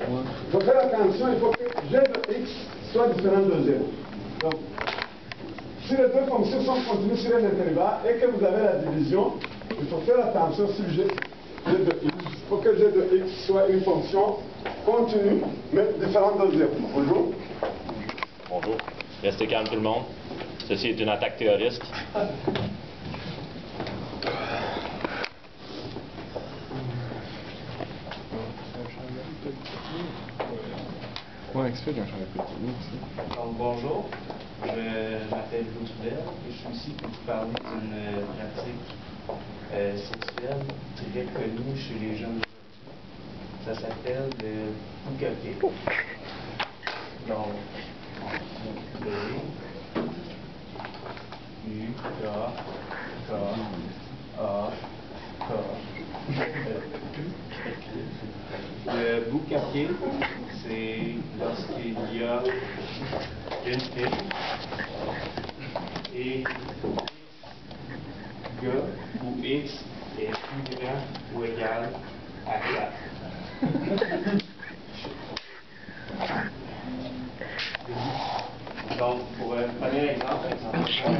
Il faut faire attention, il faut que g de x soit différent de 0. Donc, si les deux fonctions sont continues sur un intervalle et que vous avez la division, il faut faire attention sur g de x. Il faut que g de x soit une fonction continue, mais différente de 0. Bonjour. Bonjour. Restez calme tout le monde. Ceci est une attaque terroriste. Ouais, explique un champ de technique aussi. Donc bonjour, je m'appelle Louis Bell et je suis ici pour vous parler d'une pratique sexuelle très connue chez les jeunes aujourd'hui. Ça s'appelle le bukake. Donc, B, U, K, K, A, K. Le bukake, c'est lorsqu'il y a une fille et G ou X est plus grand ou égal à 4. Donc, pour le premier exemple 1,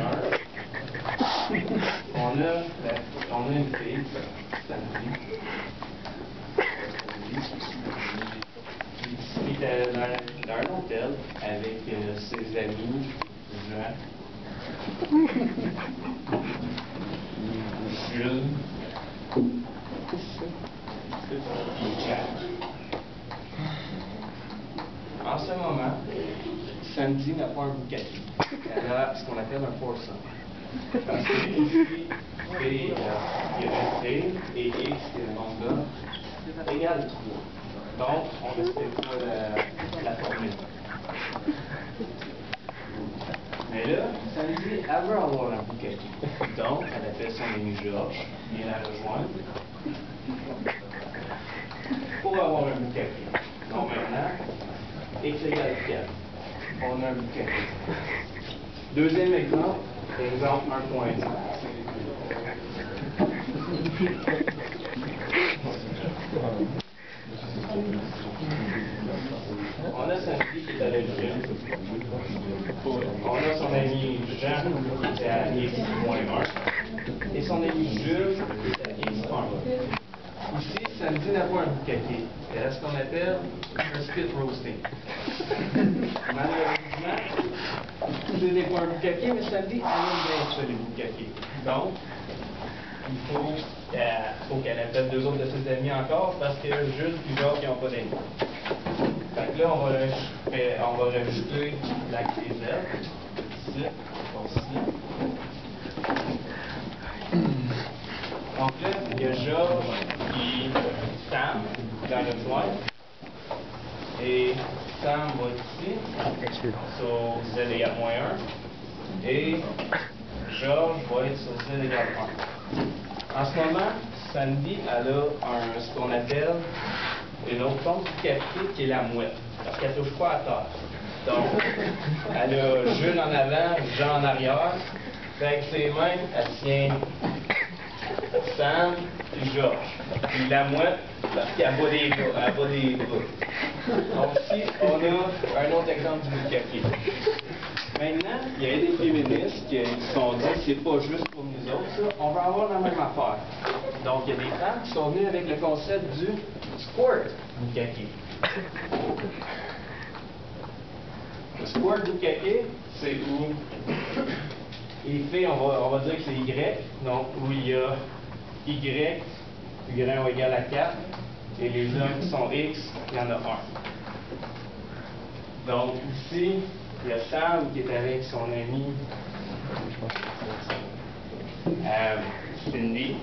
on a une fille, Sandy, qui était dans un hôtel avec ses amis, Jean, Jules, et Jack. En ce moment, Sandy n'a pas un bouquet. Elle a ce qu'on appelle un foursome. Parce que ici, il y a T et X, qui est le nombre d'hommes, égale 3. Donc, on ne respecte pas la formule. Mais là, Sandy, elle veut avoir un bouquet. Donc, elle appelle son ami Georges, vient la rejoindre, pour avoir un bouquet. Donc maintenant, X égale 4. On a un bouquet. Deuxième exemple, exemple 1.10. On a Sandy qui est à la gym. On a son ami Jean qui est à X.1 et son ami Jules qui est à X1. Ici, Sandy n'a pas un bouquet. Elle a ce qu'on appelle un spit roasting. Malheureusement, ce n'est pas un bouquet, mais Sandy aime bien ça, les bouquets. Donc, il faut qu'elle appelle deux autres de ses amis encore parce que Jules et Georges n'ont pas d'amis. Fait que là, on va rajouter la grisette, ici, ici. Donc là, il y a Georges et Sam dans le coin. Et Sam va être ici, sur Z égale -1. Et Georges va être sur Z égale 1. En ce moment, Sandy, elle a ce qu'on appelle une autre forme du café qui est la mouette, parce qu'elle ne touche pas à terre. Donc, elle a Jules en avant, Jean en arrière. Fait avec ses mains, elle tient Sam et Georges. Puis la mouette, parce qu'elle bat des bras. Elle bat des bras. Donc ici, on a un autre exemple du café. Maintenant, il y a des féministes qui se sont dit que c'est pas juste pour nous autres, ça. On va avoir la même affaire. Donc, il y a des femmes qui sont venues avec le concept du squirt bukake. Le squirt bukake, c'est où les filles, on va dire que c'est Y, donc où il y a Y, plus grand ou égal à 4, et les hommes qui sont X, il y en a 1. Donc ici, il y a Sam qui est avec son ami Cindy.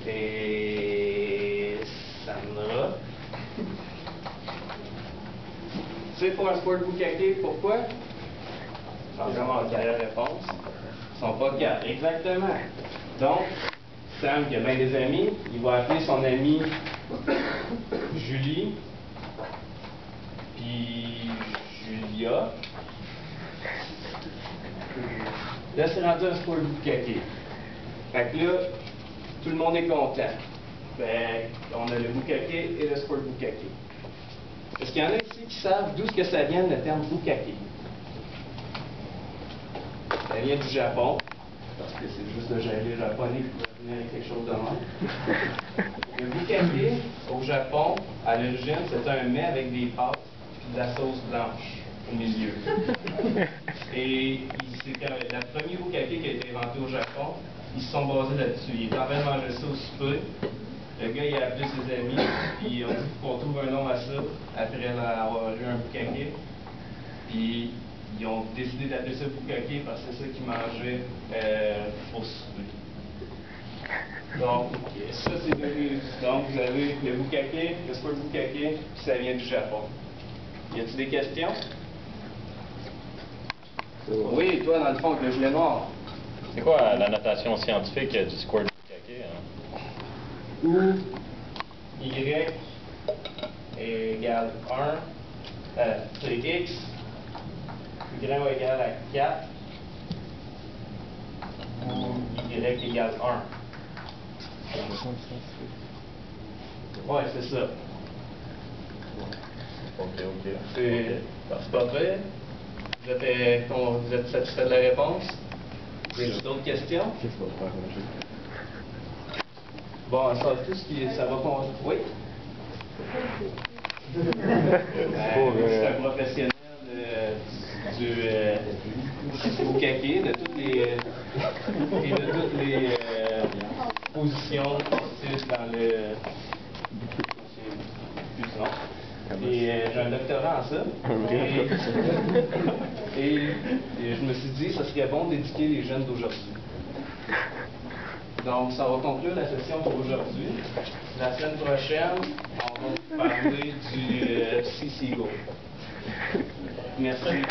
Et Sandra. C'est pour un sport bukake, pourquoi? Vraiment, quelle est la réponse? Ils sont pas 4. Exactement. Donc, Sam, qui a bien des amis, il va appeler son ami Julie, puis Julia. Là, c'est rendu un sport bukake. Fait que là, tout le monde est content. Ben, on a le bukake et le sport bukake. Est-ce qu'il y en a ici qui savent d'où que ça vient le terme bukake? Ça vient du Japon, parce que c'est juste le japonais qui pourrait venir avec quelque chose de même. Le bukake, au Japon, à l'origine, c'était un mets avec des pâtes et de la sauce blanche au milieu. Et c'est quand le premier bukake qui a été inventé au Japon, ils se sont basés là-dessus. Il était en train de manger ça au souper. Le gars, il a appelé ses amis, puis ils ont dit qu'on trouve un nom à ça, après avoir eu un bukake. Puis ils ont décidé d'appeler ça bukake parce que c'est ça qu'ils mangeaient au souper. Donc, ça c'est devenu. Donc, vous avez le bukake, le sport bukake, puis ça vient du Japon. Y a-t-il des questions? Oui, toi, dans le fond, avec le gilet noir. C'est quoi la notation scientifique du squirt bukake? Hein? Où Y égale 1, c'est X, Y égale à 4, ou Y égale 1. Ouais, c'est ça. Ok. C'est pas vrai. Vous êtes satisfait de la réponse? Y a-t-il d'autres questions? Bon, ça, tout ce qui ça va qu'on... Oui? C'est un professionnel du bukake, de toutes les positions possibles dans le... plus non. Et j'ai un doctorat en ça. Et je me suis dit, ça serait bon d'éduquer les jeunes d'aujourd'hui. Donc, ça va conclure la session pour aujourd'hui. La semaine prochaine, on va parler du CCGO. Merci.